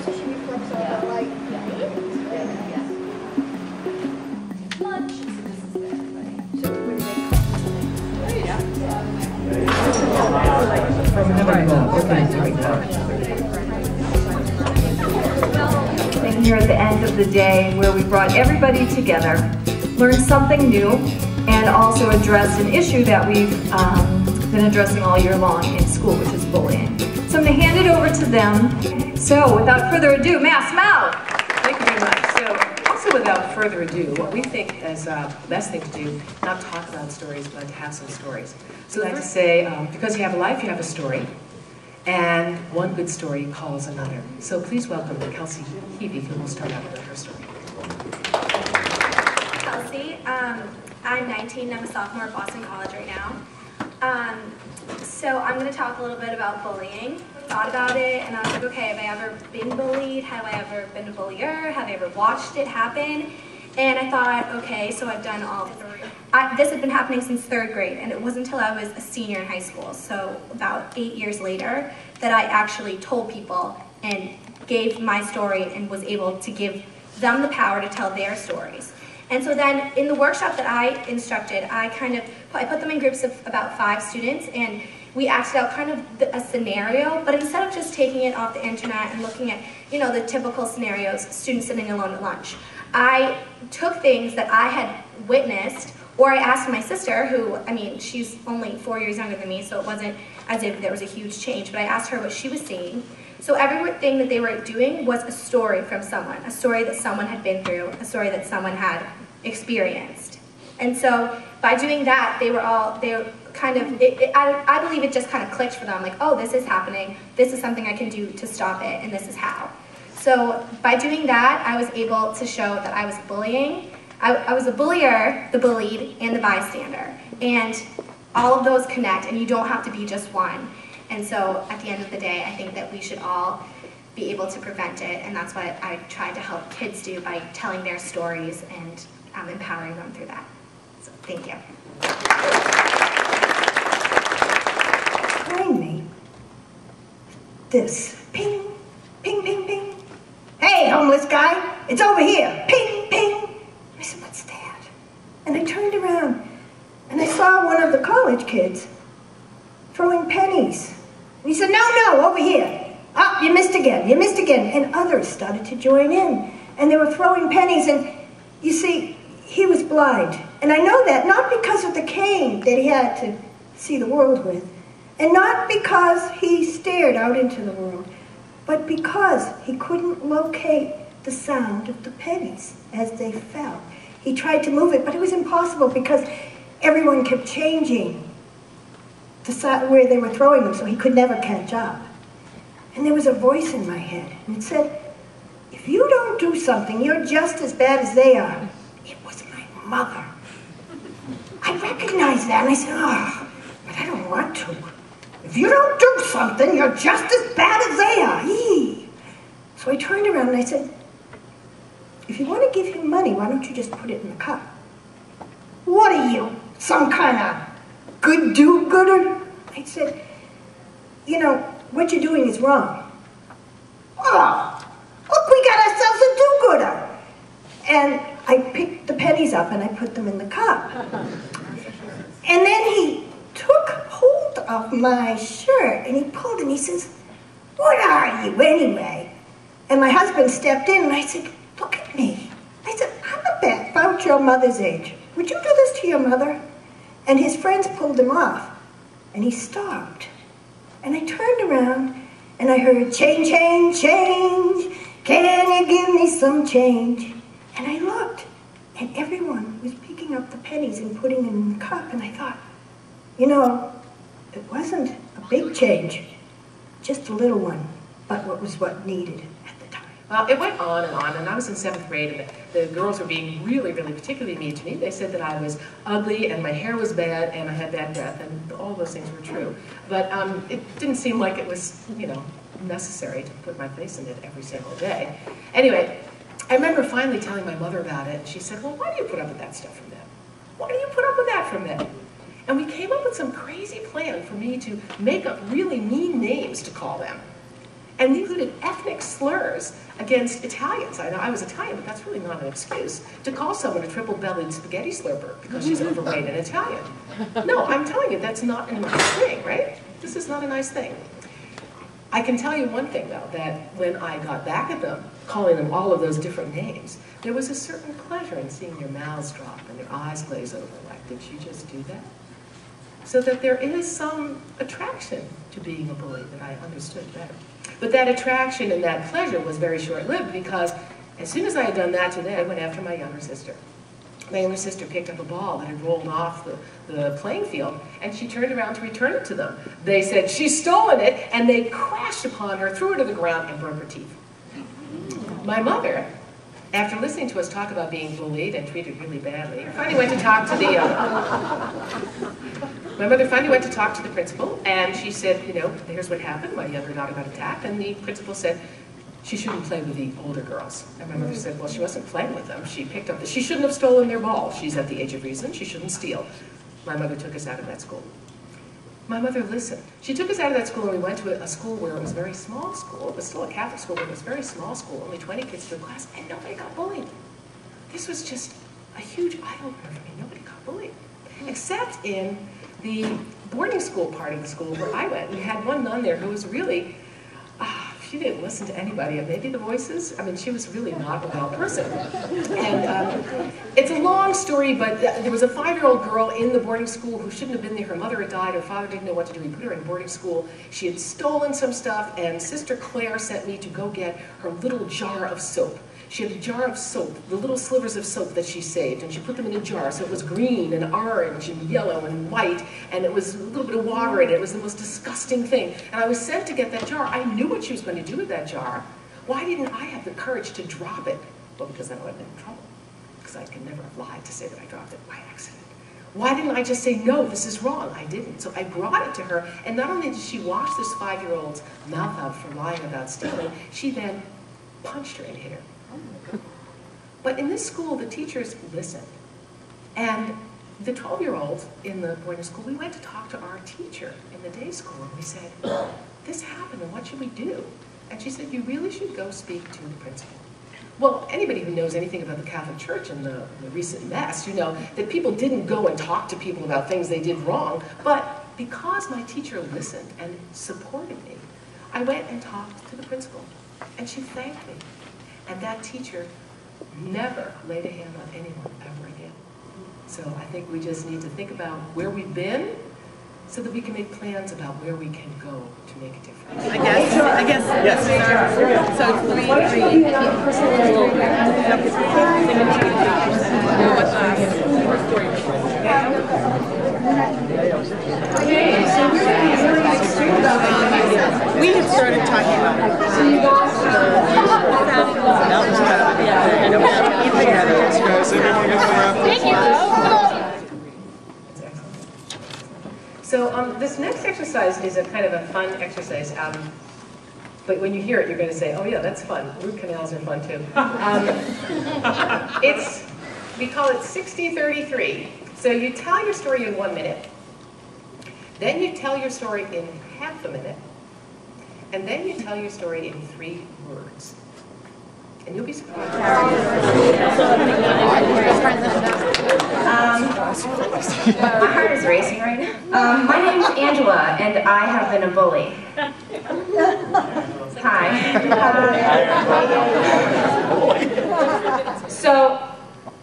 competition you flips over, like, Lunch. So this is there, everybody. Here at the end of the day where we brought everybody together, learned something new, and also addressed an issue that we've been addressing all year long in school, which is bullying. So I'm going to hand it over to them. So without further ado, Mass Mouth! Thank you very much. So also without further ado, what we think is the best thing to do, not talk about stories, but to have some stories. So I'd like to say, because you have a life, you have a story. And one good story calls another. So please welcome Kelsey Heavey, who will start out with her story. Kelsey, I'm 19, I'm a sophomore at Boston College right now. So I'm going to talk a little bit about bullying. Thought about it, and I was like, okay, have I ever been bullied? Have I ever been a bullier? Have I ever watched it happen? And I thought, okay, so I've done all this. This had been happening since 3rd grade, and it wasn't until I was a senior in high school, so about 8 years later, that I actually told people and gave my story and was able to give them the power to tell their stories. And so then in the workshop that I instructed, I put them in groups of about 5 students, and we acted out kind of a scenario, but instead of just taking it off the internet and looking at, you know, the typical scenarios, students sitting alone at lunch, I took things that I had witnessed, or I asked my sister, who, I mean, she's only 4 years younger than me, so it wasn't as if there was a huge change, but I asked her what she was seeing. So everything that they were doing was a story from someone, a story that someone had been through, a story that someone had experienced. And so by doing that, they were kind of, I believe it just kind of clicked for them, like, oh, this is happening, this is something I can do to stop it, and this is how. So by doing that, I was able to show that I was bullying. I was a bullier, the bullied, and the bystander. And all of those connect, and you don't have to be just one. And so at the end of the day, I think that we should all be able to prevent it, and that's what I try to help kids do by telling their stories and empowering them through that. So thank you. Behind me, this, ping, ping, ping, ping. Hey, homeless guy, it's over here, ping, ping. I said, what's that? And I turned around, and I saw one of the college kids throwing pennies. And he said, no, over here. Oh, you missed again, you missed again. And others started to join in, and they were throwing pennies, and you see, he was blind. And I know that not because of the cane that he had to see the world with, and not because he stared out into the world, but because he couldn't locate the sound of the pennies as they fell. He tried to move it, but it was impossible because everyone kept changing the side where they were throwing them, so he could never catch up. And there was a voice in my head, and it said, if you don't do something, you're just as bad as they are. It was my mother. I recognized that, and I said, oh, but I don't want to. If you don't do something, you're just as bad as they are. Eee. So I turned around and I said, if you want to give him money, why don't you just put it in the cup? What are you, some kind of good do-gooder? I said, you know, what you're doing is wrong. Oh, look, we got ourselves a do-gooder. And I picked the pennies up and I put them in the cup. And then he took hold of my shirt and he pulled and he says, what are you anyway? And my husband stepped in and I said, look at me. I said, I'm about your mother's age. Would you do this to your mother? And his friends pulled him off and he stopped. And I turned around and I heard, change, change, change. Can you give me some change? And I looked and everyone was picking up the pennies and putting them in the cup. And I thought, you know, it wasn't a big change, just a little one, but what was what needed at the time. Well, it went on, and I was in 7th grade, and the girls were being really, really particularly mean to me. They said that I was ugly, and my hair was bad, and I had bad breath, and all those things were true. But it didn't seem like it was, you know, necessary to put my face in it every single day. Anyway, I remember finally telling my mother about it, and she said, well, why do you put up with that stuff from them? Why do you put up with that from them? And we came up with some crazy plan for me to make up really mean names to call them. And they included ethnic slurs against Italians. I know I was Italian, but that's really not an excuse to call someone a triple-bellied spaghetti slurper because she's overweight and Italian. No, I'm telling you, that's not a nice thing, right? This is not a nice thing. I can tell you one thing, though, that when I got back at them, calling them all of those different names, there was a certain pleasure in seeing their mouths drop and their eyes glaze over, like, did she just do that? So that there is some attraction to being a bully that I understood better. But that attraction and that pleasure was very short-lived because as soon as I had done that to them, I went after my younger sister. My younger sister picked up a ball that had rolled off the playing field, and she turned around to return it to them. They said, she's stolen it, and they crashed upon her, threw her to the ground, and broke her teeth. My mother, after listening to us talk about being bullied and treated really badly, finally went to talk to my mother finally went to talk to the principal, and she said, you know, here's what happened. My younger daughter got attacked, and the principal said, she shouldn't play with the older girls. And my mother said, well, she wasn't playing with them. She picked up she shouldn't have stolen their ball. She's at the age of reason. She shouldn't steal. My mother took us out of that school. My mother listened. She took us out of that school, and we went to a school where it was a very small school. It was still a Catholic school, but it was a very small school, only 20 kids to a class, and nobody got bullied. This was just a huge eye-opener for me. Nobody got bullied, except in the boarding school part of the school where I went. We had one nun there who was really, she didn't listen to anybody, and maybe the voices. I mean, she was really not a well person. And it's a long story, but there was a 5-year-old girl in the boarding school who shouldn't have been there. Her mother had died, her father didn't know what to do. He put her in boarding school. She had stolen some stuff, and Sister Claire sent me to go get her little jar of soap. She had a jar of soap, the little slivers of soap that she saved, and she put them in a jar, so it was green and orange and yellow and white, and it was a little bit of water in it. It was the most disgusting thing. And I was sent to get that jar. I knew what she was going to do with that jar. Why didn't I have the courage to drop it? Well, because I know I'd been in trouble, because I could never have lied to say that I dropped it by accident. Why didn't I just say, no, this is wrong? I didn't. So I brought it to her, and not only did she wash this 5-year-old's mouth out for lying about stealing, she then punched her and hit her. But in this school, the teachers listened. And the 12-year-old in the boarding school, we went to talk to our teacher in the day school, and we said, this happened, and what should we do? And she said, you really should go speak to the principal. Well, anybody who knows anything about the Catholic Church and the recent mess, you know that people didn't go and talk to people about things they did wrong, but because my teacher listened and supported me, I went and talked to the principal, and she thanked me. And that teacher never laid a hand on anyone ever again. So I think we just need to think about where we've been so that we can make plans about where we can go to make a difference. I guess. Yes. So we had started talking about So this next exercise is a kind of a fun exercise, but when you hear it, you're going to say, oh yeah, that's fun. Root canals are fun too. We call it 60-33. So you tell your story in 1 minute, then you tell your story in half a minute, and then you tell your story in 3 words. And you'll be surprised. My heart is racing right now. My name is Angela, and I have been a bully. Hi. So,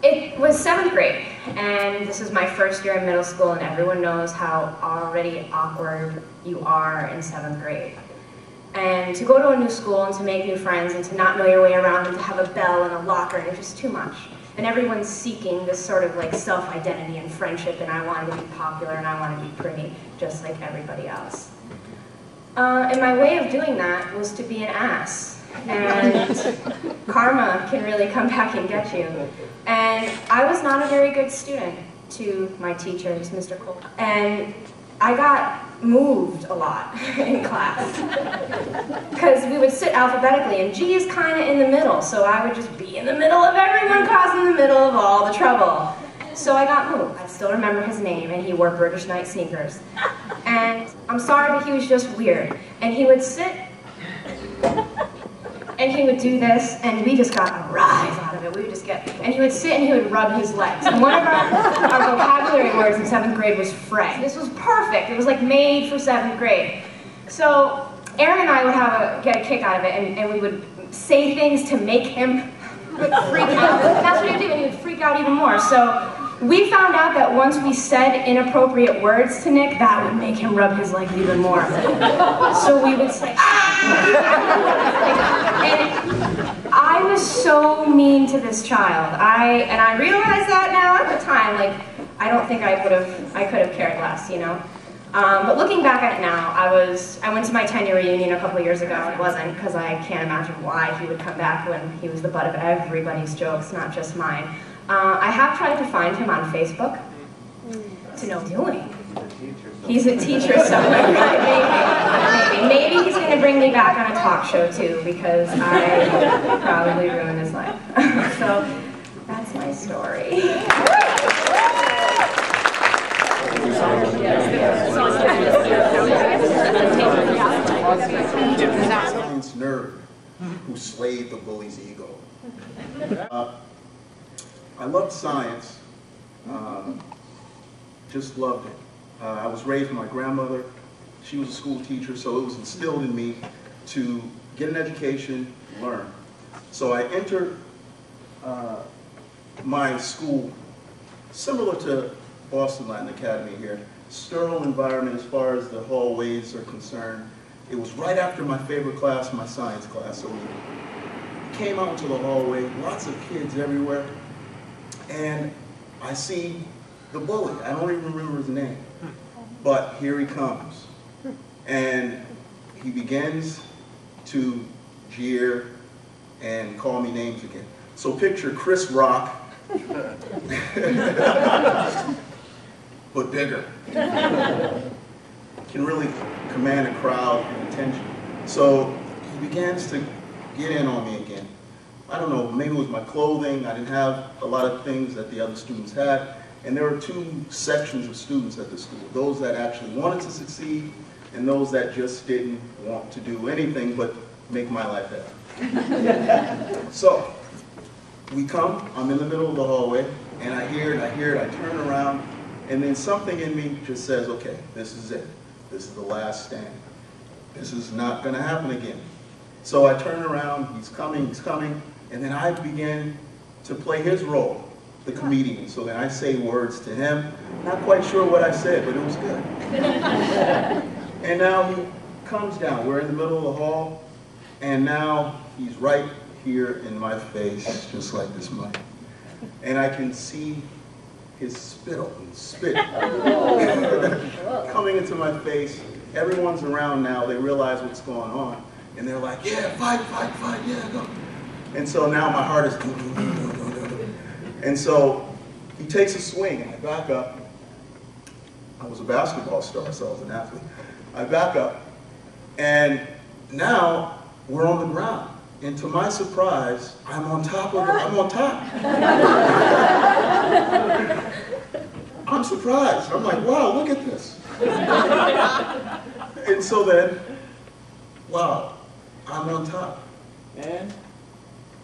it was 7th grade, and this is my first year in middle school, and everyone knows how already awkward you are in 7th grade. And to go to a new school and to make new friends and to not know your way around and to have a bell and a locker, and it's just too much. And everyone's seeking this sort of like self-identity and friendship, and I wanted to be popular and I wanted to be pretty, just like everybody else. And my way of doing that was to be an ass. And karma can really come back and get you. And I was not a very good student to my teachers, Mr. Cole. And I got moved a lot in class. Because we would sit alphabetically, and G is kind of in the middle, so I would just be in the middle of everyone causing the middle of all the trouble. So I got moved. I still remember his name, and he wore British night sneakers. And I'm sorry, but he was just weird. And he would sit And he would do this, and we just got a rise out of it. We would just get, and he would sit and he would rub his legs. And one of our vocabulary words in 7th grade was fray. This was perfect. It was like made for 7th grade. So Aaron and I would get a kick out of it, and we would say things to make him freak out. That's what he would do, and he would freak out even more. So we found out that once we said inappropriate words to Nick, that would make him rub his legs even more. So we would say, ah! And I was so mean to this child. And I realize that now. At the time, like, I don't think I could have cared less, you know? But looking back at it now, I went to my 10-year reunion a couple years ago. It wasn't because I can't imagine why he would come back when he was the butt of everybody's jokes, not just mine. I have tried to find him on Facebook to know what he's doing. He's a teacher somewhere. Maybe he's going to bring me back on a talk show too, because I probably ruined his life. So that's my story. Science nerd who slayed the bully's ego. I loved science, just loved it. I was raised by my grandmother. She was a school teacher, so it was instilled in me to get an education, learn. So I entered my school similar to Boston Latin Academy here. Sterile environment as far as the hallways are concerned. It was right after my favorite class, my science class. So we came out into the hallway, lots of kids everywhere, and I see the bully. I don't even remember his name, but here he comes. And he begins to jeer and call me names again. So picture Chris Rock, but bigger. Can really command a crowd and attention. So he begins to get in on me again. I don't know, maybe it was my clothing. I didn't have a lot of things that the other students had. And there were two sections of students at the school. Those that actually wanted to succeed and those that just didn't want to do anything but make my life better. So we come, I'm in the middle of the hallway, and I hear it, I turn around, and then something in me just says, okay, this is it. This is the last stand. This is not going to happen again. So I turn around, he's coming, and then I begin to play his role, the comedian. So then I say words to him. Not quite sure what I said, but it was good. And now he comes down. We're in the middle of the hall, and now he's right here in my face, just like this mic. And I can see his spittle and spit coming into my face. Everyone's around now. They realize what's going on. And they're like, yeah, fight, yeah, go. And so now my heart is And so he takes a swing, and I back up. I was a basketball star, so I was an athlete. I back up, and now we're on the ground. And to my surprise, I'm on top of it. I'm on top. I'm surprised. I'm like, wow, look at this. And so then, wow, I'm on top. And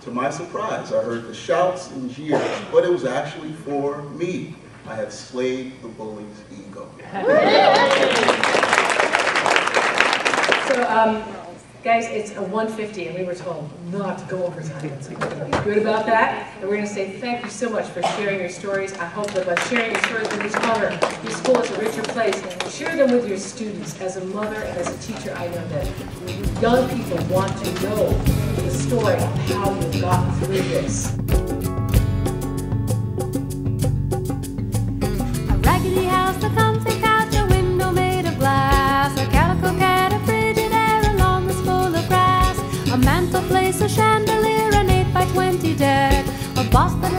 to my surprise, I heard the shouts and jeers, but it was actually for me. I had slayed the bully's ego. So, guys, it's a 1:50, and we were told not to go over time. So we're going to be good about that. And we're going to say thank you so much for sharing your stories. I hope that by sharing your stories with each other, your school is a richer place. Share them with your students. As a mother and as a teacher, I know that young people want to know the story of how you've gotten through this. A raggedy house, a comfy couch, a window made of glass, a calico cat, a Frigidaire, a lawn that's full of grass, a mantelpiece, a chandelier, an 8x20 deck, a boss that